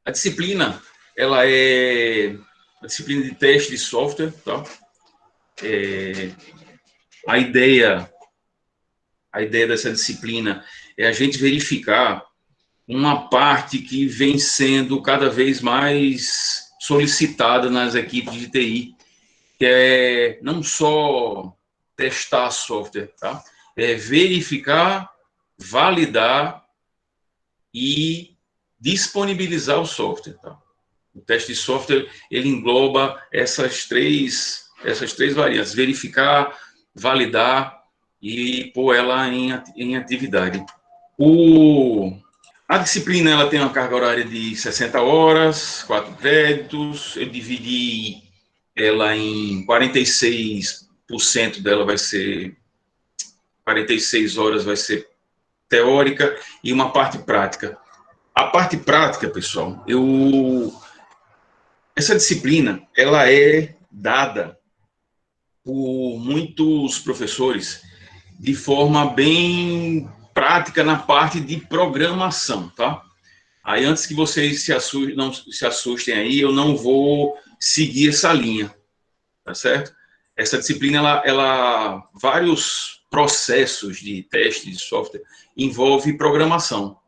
A disciplina, ela é a disciplina de teste de software, tá? A ideia dessa disciplina é a gente verificar uma parte que vem sendo cada vez mais solicitada nas equipes de TI, que é não só testar software, tá? É verificar, validar e disponibilizar o software, tá? O teste de software, ele engloba essas três variantes: verificar, validar e pôr ela em atividade. A disciplina, ela tem uma carga horária de 60 horas, 4 créditos. Eu dividi ela em 46% dela vai ser 46 horas vai ser teórica e uma parte prática. A parte prática, pessoal, essa disciplina, ela é dada por muitos professores de forma bem prática na parte de programação, tá? Aí, antes que vocês não se assustem aí, eu não vou seguir essa linha, tá certo? Essa disciplina, vários processos de teste de software envolve programação.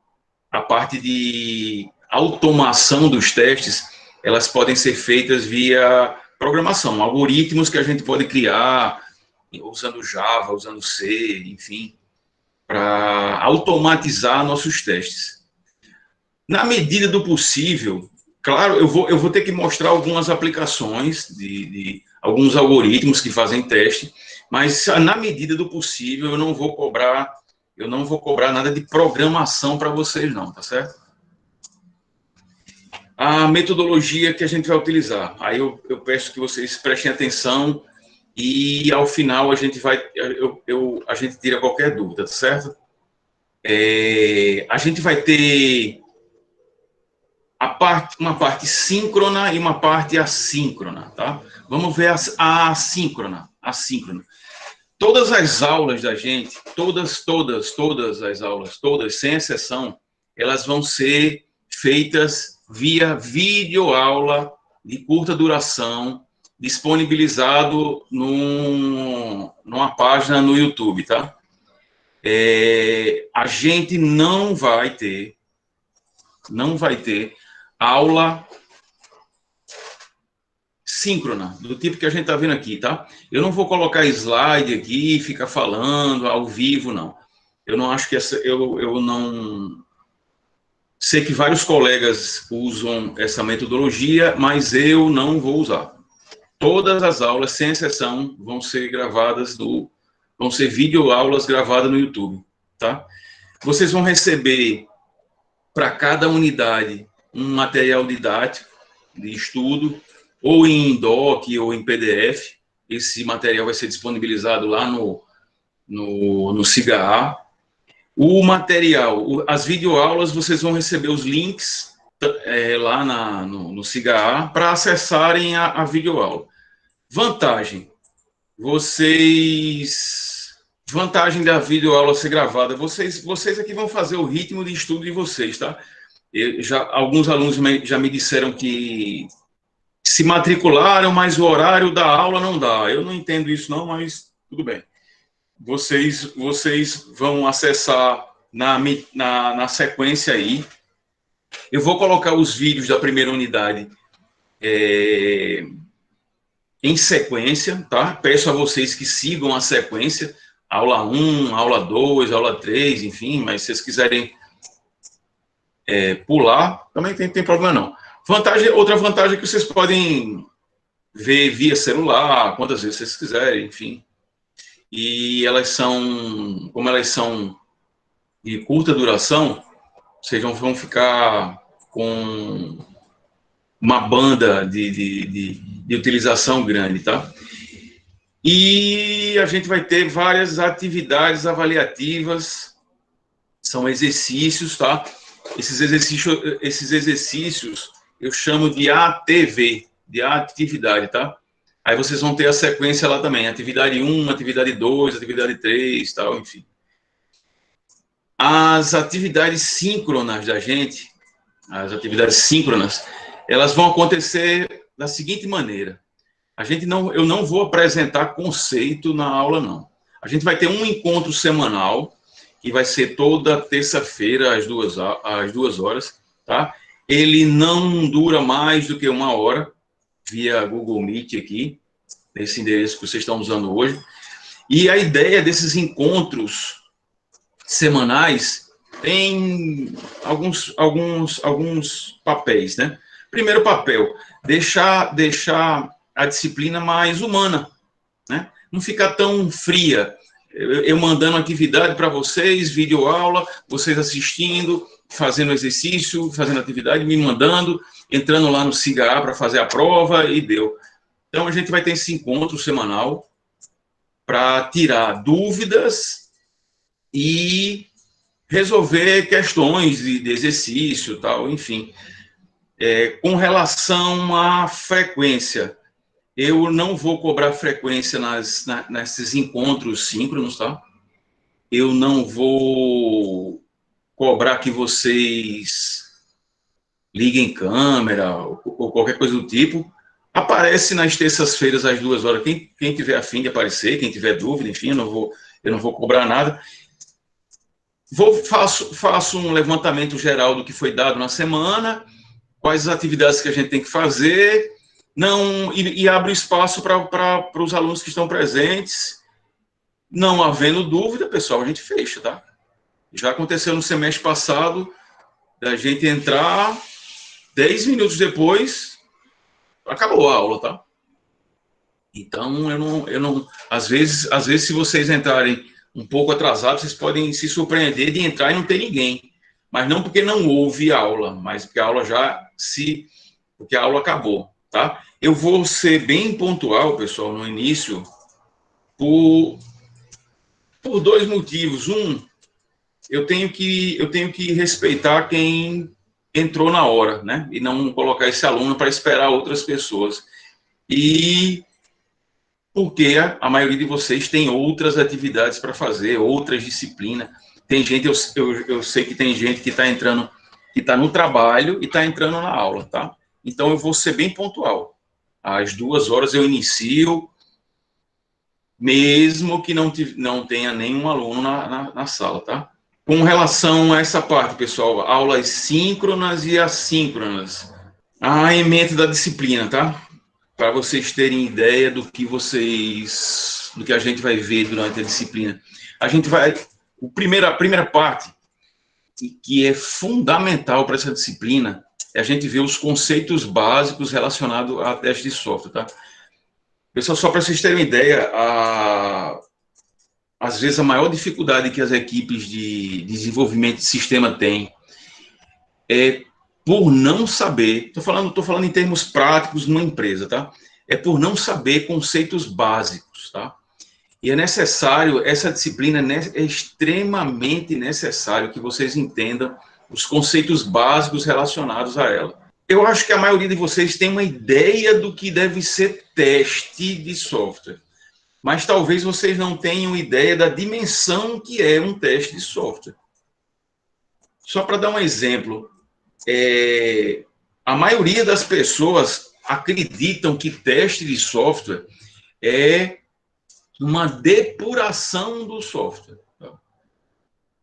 A parte de automação dos testes, elas podem ser feitas via programação, algoritmos que a gente pode criar usando Java, usando C, enfim, para automatizar nossos testes. Na medida do possível, claro, eu vou ter que mostrar algumas aplicações de alguns algoritmos que fazem teste, mas na medida do possível eu não vou cobrar nada de programação para vocês não, tá certo? A metodologia que a gente vai utilizar, aí eu peço que vocês prestem atenção e ao final a gente tira qualquer dúvida, tá certo? A gente vai ter uma parte síncrona e uma parte assíncrona, tá? Vamos ver a assíncrona. Todas as aulas da gente, todas as aulas, todas, sem exceção, elas vão ser feitas via videoaula de curta duração, disponibilizado numa página no YouTube, tá? A gente não vai ter aula síncrona, do tipo que a gente está vendo aqui, tá? Eu não vou colocar slide aqui e ficar falando ao vivo, não. Eu não acho que eu não sei que vários colegas usam essa metodologia, mas eu não vou usar. Todas as aulas, sem exceção, vão ser videoaulas gravadas no YouTube, tá? Vocês vão receber para cada unidade um material didático de estudo, ou em doc ou em PDF. Esse material vai ser disponibilizado lá no SIGA. O material, as videoaulas, vocês vão receber os links lá no SIGA para acessarem a videoaula. Vantagem da videoaula ser gravada, vocês aqui vão fazer o ritmo de estudo de vocês, tá? Alguns alunos já me disseram que se matricularam, mas o horário da aula não dá. Eu não entendo isso não, mas tudo bem. Vocês vão acessar na sequência aí. Eu vou colocar os vídeos da primeira unidade em sequência, tá? Peço a vocês que sigam a sequência, aula 1, aula 2, aula 3, enfim, mas se vocês quiserem pular, também tem problema não. Outra vantagem é que vocês podem ver via celular, quantas vezes vocês quiserem, enfim. E como elas são de curta duração, vocês vão ficar com uma banda de utilização grande, tá? E a gente vai ter várias atividades avaliativas, são exercícios, tá? Esses exercícios eu chamo de ATV, de atividade, tá? Aí vocês vão ter a sequência lá também, atividade 1, atividade 2, atividade 3, tal, enfim. As atividades síncronas da gente, as atividades síncronas, elas vão acontecer da seguinte maneira. Eu não vou apresentar conceito na aula, não. A gente vai ter um encontro semanal, que vai ser toda terça-feira, às 2 horas, tá? Ele não dura mais do que 1 hora, via Google Meet aqui, nesse endereço que vocês estão usando hoje. E a ideia desses encontros semanais tem alguns papéis, né? Primeiro papel, deixar a disciplina mais humana, né? Não ficar tão fria. Eu mandando atividade para vocês, videoaula, vocês assistindo, fazendo exercício, fazendo atividade, me mandando, entrando lá no SIGA para fazer a prova e deu. Então, a gente vai ter esse encontro semanal para tirar dúvidas e resolver questões de exercício, tal, enfim. Com relação à frequência, eu não vou cobrar frequência nesses encontros síncronos, tá? Eu não vou cobrar que vocês liguem câmera ou qualquer coisa do tipo. Aparece nas terças-feiras às 2 horas. Quem tiver a fim de aparecer, quem tiver dúvida, enfim, eu não vou cobrar nada. Faço um levantamento geral do que foi dado na semana, quais as atividades que a gente tem que fazer, e abro espaço para os alunos que estão presentes. Não havendo dúvida, pessoal, a gente fecha, tá? Já aconteceu no semestre passado, da gente entrar, 10 minutos depois, acabou a aula, tá? Então, às vezes, se vocês entrarem um pouco atrasados, vocês podem se surpreender de entrar e não ter ninguém. Mas não porque não houve aula, mas porque a aula porque a aula acabou, tá? Eu vou ser bem pontual, pessoal, no início, por 2 motivos. Eu tenho que respeitar quem entrou na hora, né? E não colocar esse aluno para esperar outras pessoas. E porque a maioria de vocês tem outras atividades para fazer, outras disciplinas. Tem gente, eu sei que tem gente que está entrando, que está no trabalho e está entrando na aula, tá? Então, eu vou ser bem pontual. Às 2 horas eu inicio, mesmo que não tenha nenhum aluno na sala, tá? Com relação a essa parte, pessoal, aulas síncronas e assíncronas. A ementa da disciplina, tá? Para vocês terem ideia do que a gente vai ver durante a disciplina. A primeira parte, que é fundamental para essa disciplina, é a gente ver os conceitos básicos relacionados a teste de software, tá? Pessoal, só para vocês terem uma ideia, às vezes a maior dificuldade que as equipes de desenvolvimento de sistema têm é por não saber, estou falando em termos práticos numa empresa, tá? É por não saber conceitos básicos, tá? E é necessário, essa disciplina é extremamente necessário que vocês entendam os conceitos básicos relacionados a ela. Eu acho que a maioria de vocês tem uma ideia do que deve ser teste de software, mas talvez vocês não tenham ideia da dimensão que é um teste de software. Só para dar um exemplo, a maioria das pessoas acreditam que teste de software é uma depuração do software.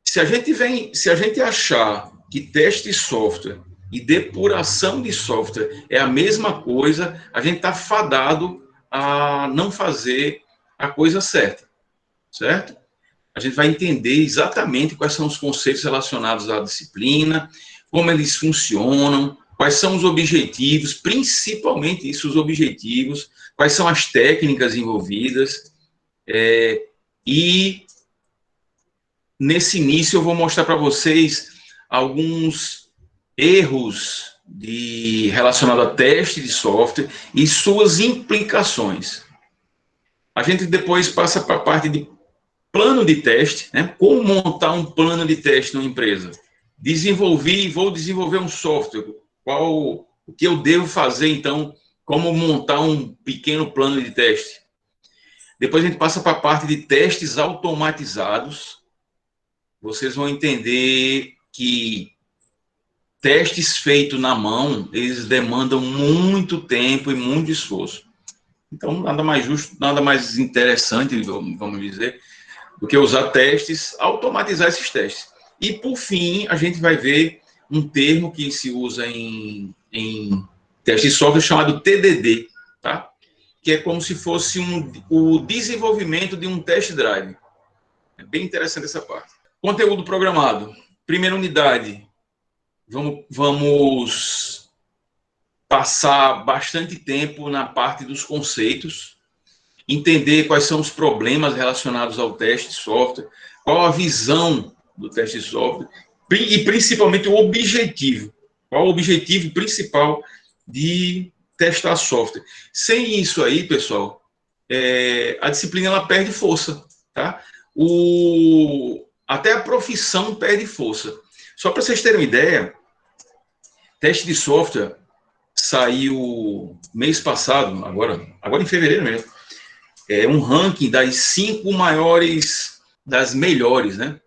Se a gente achar que teste de software e depuração de software é a mesma coisa, a gente está fadado a não fazer a coisa certa, certo? A gente vai entender exatamente quais são os conceitos relacionados à disciplina, como eles funcionam, quais são os objetivos, principalmente isso, os objetivos, quais são as técnicas envolvidas, e nesse início eu vou mostrar para vocês alguns erros relacionados a teste de software e suas implicações. A gente depois passa para a parte de plano de teste, né? Como montar um plano de teste numa empresa. Vou desenvolver um software. O que eu devo fazer, então, como montar um pequeno plano de teste. Depois a gente passa para a parte de testes automatizados. Vocês vão entender que testes feitos na mão, eles demandam muito tempo e muito esforço. Então, nada mais justo, nada mais interessante, vamos dizer, do que usar testes, automatizar esses testes. E, por fim, a gente vai ver um termo que se usa em teste de software chamado TDD, tá? Que é como se fosse o desenvolvimento de um test drive. É bem interessante essa parte. Conteúdo programado. Primeira unidade, vamos passar bastante tempo na parte dos conceitos, entender quais são os problemas relacionados ao teste de software, qual a visão do teste de software e principalmente o objetivo. Qual o objetivo principal de testar software? Sem isso aí, pessoal, a disciplina ela perde força, tá? Até a profissão perde força. Só para vocês terem uma ideia, teste de software saiu mês passado, agora em fevereiro mesmo, um ranking das 5 maiores, das melhores, né?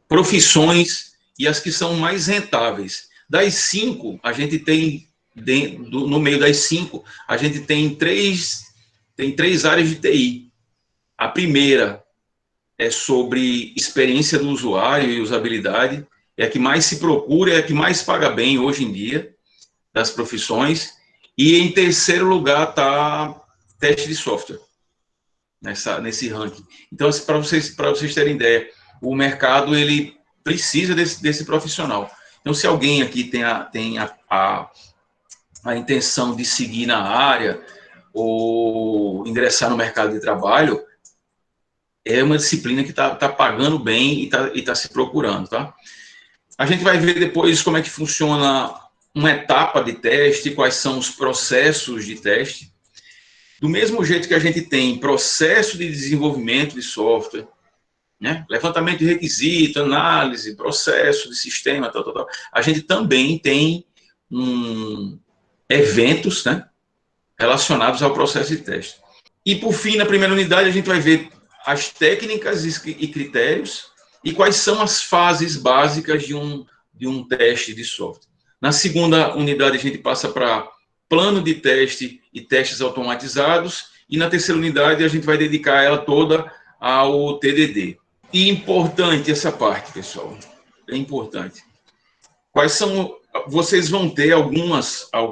Profissões e as que são mais rentáveis. Das 5, a gente tem, no meio das 5, a gente tem três áreas de TI. A primeira é sobre experiência do usuário e usabilidade, é a que mais se procura, é a que mais paga bem hoje em dia, das profissões. E em terceiro lugar está teste de software, nesse ranking. Então, para vocês terem ideia, o mercado ele precisa desse profissional. Então, se alguém aqui tem a intenção de seguir na área ou ingressar no mercado de trabalho, é uma disciplina que está pagando bem e tá se procurando, tá? A gente vai ver depois como é que funciona uma etapa de teste, quais são os processos de teste. Do mesmo jeito que a gente tem processo de desenvolvimento de software, né? Levantamento de requisito, análise, processo de sistema, tal. A gente também tem eventos, né, relacionados ao processo de teste. E, por fim, na primeira unidade, a gente vai ver as técnicas e critérios e quais são as fases básicas de um teste de software. Na segunda unidade, a gente passa para plano de teste e testes automatizados, e na terceira unidade, a gente vai dedicar ela toda ao TDD. E importante essa parte, pessoal, é importante. Quais são... Vocês vão ter algumas ao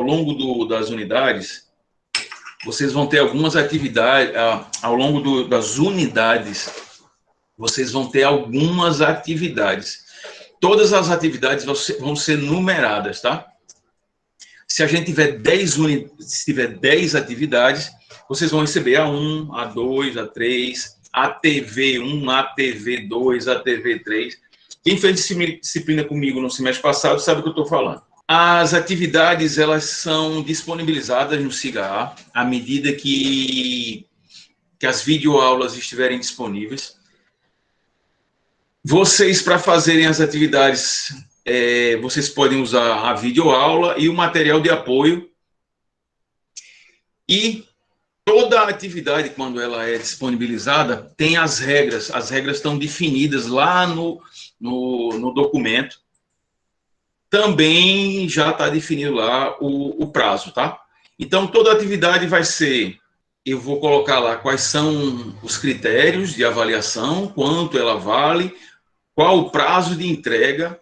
longo das unidades, vocês vão ter algumas atividades, ao longo das unidades, vocês vão ter algumas atividades. Todas as atividades vão ser numeradas, tá? Se a gente tiver 10 atividades, vocês vão receber A1, A2, A3, ATV1, ATV2, ATV3. Quem fez disciplina comigo no semestre passado sabe o que eu estou falando. As atividades, elas são disponibilizadas no SIGA à medida que as videoaulas estiverem disponíveis. Vocês, para fazerem as atividades, vocês podem usar a videoaula e o material de apoio. E toda a atividade, quando ela é disponibilizada, tem as regras. As regras estão definidas lá no documento. Também já está definido lá o prazo, tá? Então, toda atividade vai ser... Eu vou colocar lá quais são os critérios de avaliação, quanto ela vale, qual o prazo de entrega,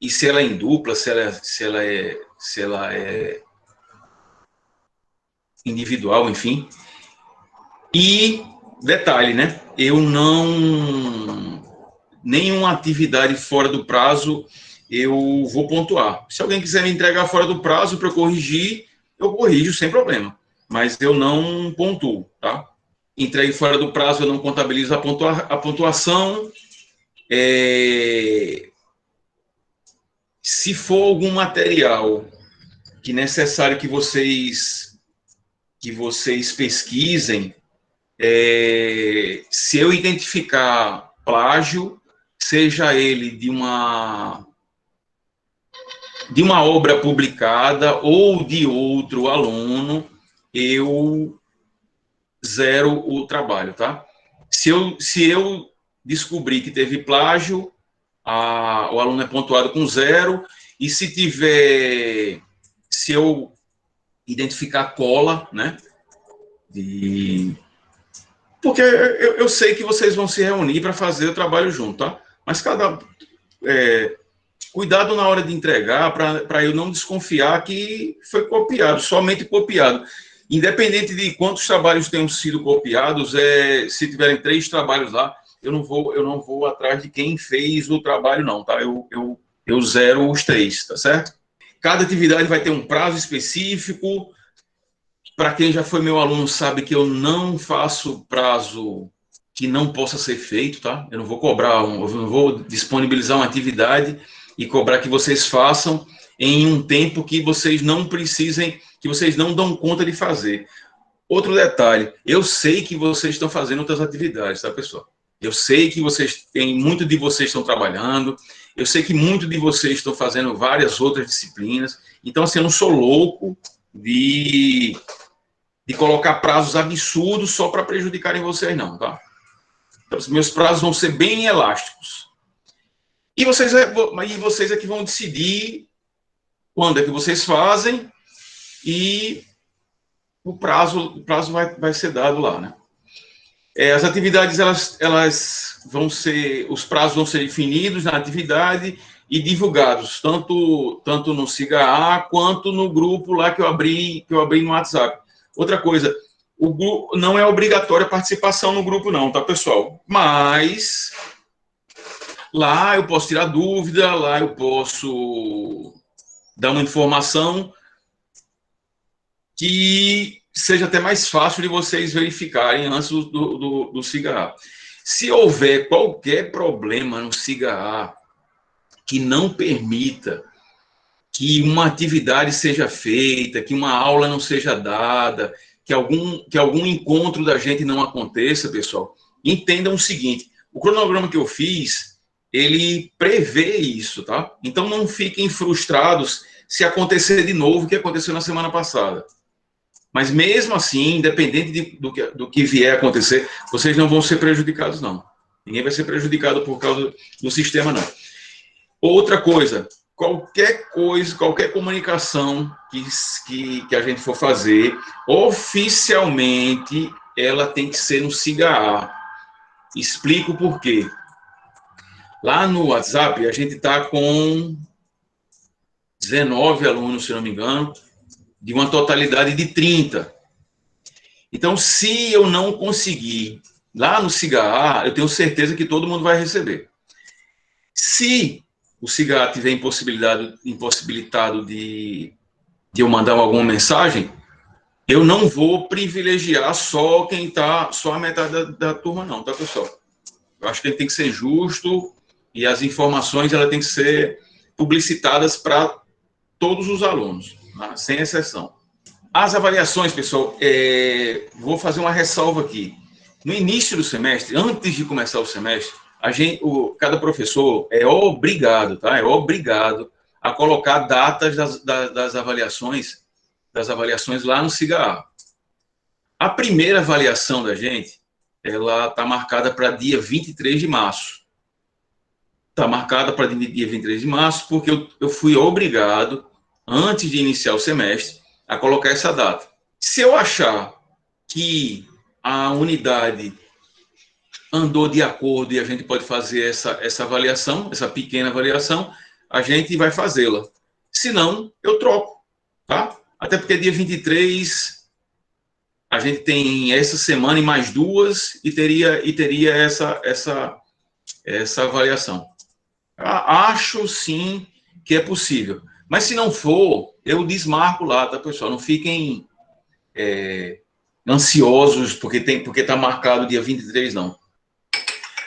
e se ela é em dupla, se ela é individual, enfim. E, detalhe, né? Nenhuma atividade fora do prazo eu vou pontuar. Se alguém quiser me entregar fora do prazo para eu corrigir, eu corrijo sem problema. Mas eu não pontuo, tá? Entregue fora do prazo, eu não contabilizo a pontuação. Se for algum material que é necessário que vocês pesquisem, se eu identificar plágio, seja ele de uma obra publicada ou de outro aluno, eu zero o trabalho, tá? Se eu descobrir que teve plágio, o aluno é pontuado com 0, e se eu identificar cola, né? Porque eu sei que vocês vão se reunir para fazer o trabalho junto, tá? Mas cuidado na hora de entregar, para eu não desconfiar que foi copiado, somente copiado. Independente de quantos trabalhos tenham sido copiados, se tiverem 3 trabalhos lá, eu não vou atrás de quem fez o trabalho, não, tá? Eu zero os 3, tá certo? Cada atividade vai ter um prazo específico. Para quem já foi meu aluno, sabe que eu não faço prazo que não possa ser feito, tá? Eu não vou eu não vou disponibilizar uma atividade e cobrar que vocês façam em um tempo que vocês não precisem, que vocês não dão conta de fazer. Outro detalhe, eu sei que vocês estão fazendo outras atividades, tá, pessoal? Eu sei que muito de vocês estão trabalhando, eu sei que muito de vocês estão fazendo várias outras disciplinas, então, assim, eu não sou louco de colocar prazos absurdos só para prejudicarem vocês, não, tá? Então, meus prazos vão ser bem elásticos. E vocês é que vão decidir quando é que vocês fazem e o prazo vai ser dado lá, né? As atividades, elas vão ser, os prazos vão ser definidos na atividade e divulgados, tanto no SIGA quanto no grupo lá que eu abri no WhatsApp. Outra coisa, o grupo não é obrigatória a participação no grupo, não, tá, pessoal? Mas lá eu posso tirar dúvida, lá eu posso dar uma informação que seja até mais fácil de vocês verificarem antes do SIGA. Se houver qualquer problema no SIGA que não permita que uma atividade seja feita, que uma aula não seja dada, que algum encontro da gente não aconteça, pessoal, entendam o seguinte, o cronograma que eu fiz, ele prevê isso, tá? Então não fiquem frustrados se acontecer de novo o que aconteceu na semana passada. Mas mesmo assim, independente do que vier a acontecer, vocês não vão ser prejudicados, não. Ninguém vai ser prejudicado por causa do sistema, não. Outra coisa, qualquer comunicação que a gente for fazer, oficialmente, ela tem que ser no SIGA. Explico por quê. Lá no WhatsApp, a gente está com 19 alunos, se não me engano, de uma totalidade de 30. Então, se eu não conseguir lá no SIGA, eu tenho certeza que todo mundo vai receber. Se o SIGA tiver impossibilitado de eu mandar alguma mensagem, eu não vou privilegiar só a metade da turma, não, tá, pessoal? Eu acho que ele tem que ser justo e as informações ela tem que ser publicitadas para todos os alunos, né, sem exceção. As avaliações, pessoal, vou fazer uma ressalva aqui. No início do semestre, antes de começar o semestre, cada professor é obrigado, tá? É obrigado a colocar datas das avaliações lá no SIGA. A primeira avaliação da gente, ela está marcada para dia 23 de março. Está marcada para dia 23 de março, porque eu fui obrigado, antes de iniciar o semestre, a colocar essa data. Se eu achar que a unidade andou de acordo e a gente pode fazer essa avaliação, essa pequena avaliação, a gente vai fazê-la. Se não, eu troco, tá? Até porque dia 23 a gente tem essa semana e mais 2 e teria essa avaliação. Acho sim que é possível. Mas se não for, eu desmarco lá, tá, pessoal? Não fiquem ansiosos porque está marcado dia 23, não.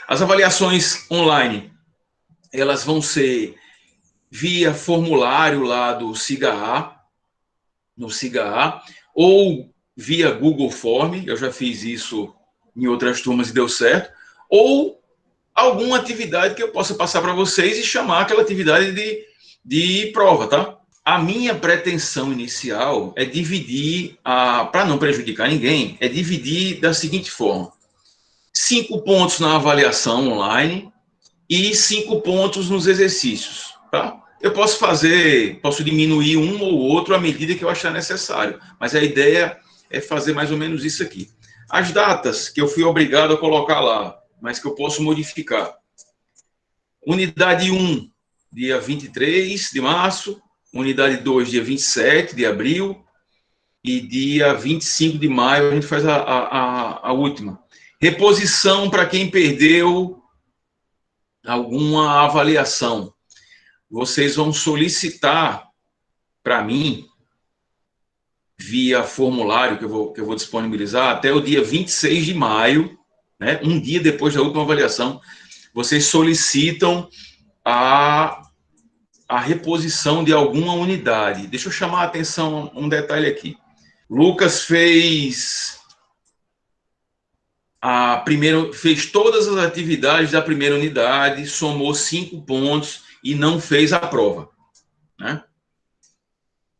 As avaliações online, elas vão ser via formulário lá do SIGA, no SIGA, ou via Google Form, eu já fiz isso em outras turmas e deu certo, ou alguma atividade que eu possa passar para vocês e chamar aquela atividade de prova, tá? A minha pretensão inicial é dividir, para não prejudicar ninguém, é dividir da seguinte forma: 5 pontos na avaliação online e 5 pontos nos exercícios, tá? Eu posso diminuir um ou outro à medida que eu achar necessário, mas a ideia é fazer mais ou menos isso aqui. As datas que eu fui obrigado a colocar lá, mas que eu posso modificar. Unidade 1, dia 23 de março, unidade 2, dia 27 de abril, e dia 25 de maio a gente faz a última. Reposição para quem perdeu alguma avaliação. Vocês vão solicitar para mim, via formulário que eu vou disponibilizar, até o dia 26 de maio, né, um dia depois da última avaliação, vocês solicitam a reposição de alguma unidade. Deixa eu chamar a atenção um detalhe aqui. Lucas fez fez todas as atividades da primeira unidade, somou 5 pontos e não fez a prova, né?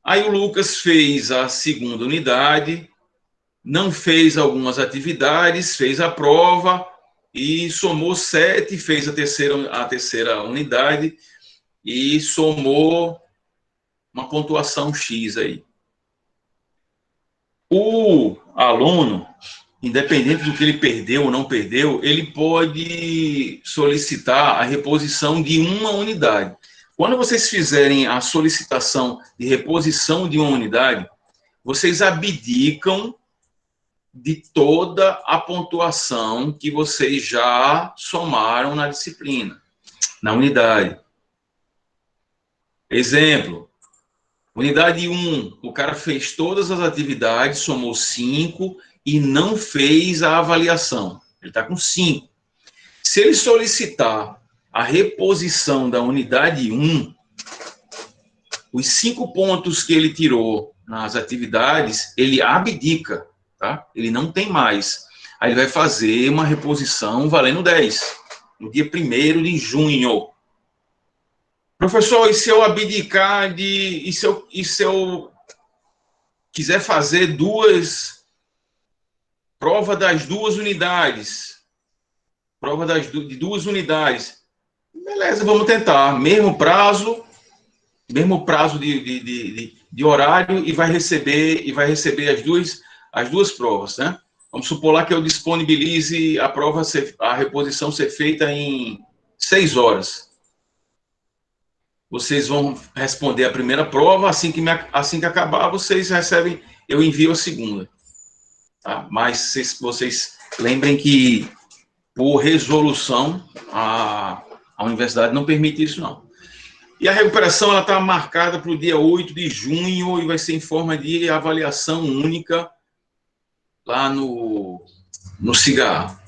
Aí o Lucas fez a segunda unidade, não fez algumas atividades, fez a prova e somou 7, fez a terceira unidade e somou uma pontuação X aí. O aluno, independente do que ele perdeu ou não perdeu, ele pode solicitar a reposição de uma unidade. Quando vocês fizerem a solicitação de reposição de uma unidade, vocês abdicam de toda a pontuação que vocês já somaram na disciplina, na unidade. Exemplo, unidade 1, o cara fez todas as atividades, somou 5 e não fez a avaliação. Ele está com 5. Se ele solicitar a reposição da unidade 1, os 5 pontos que ele tirou nas atividades, ele abdica, tá? Ele não tem mais. Aí ele vai fazer uma reposição valendo 10, no dia 1º de junho. Professor, e se eu abdicar e se eu quiser fazer prova das 2 unidades, de 2 unidades, beleza, vamos tentar, mesmo prazo de horário e vai receber as duas provas, né? Vamos supor lá que eu disponibilize a reposição ser feita em 6 horas. Vocês vão responder a primeira prova, assim que acabar, vocês recebem, eu envio a segunda. Tá? Mas vocês lembrem que, por resolução, a universidade não permite isso, não. E a recuperação está marcada para o dia 8 de junho e vai ser em forma de avaliação única lá no CIGA.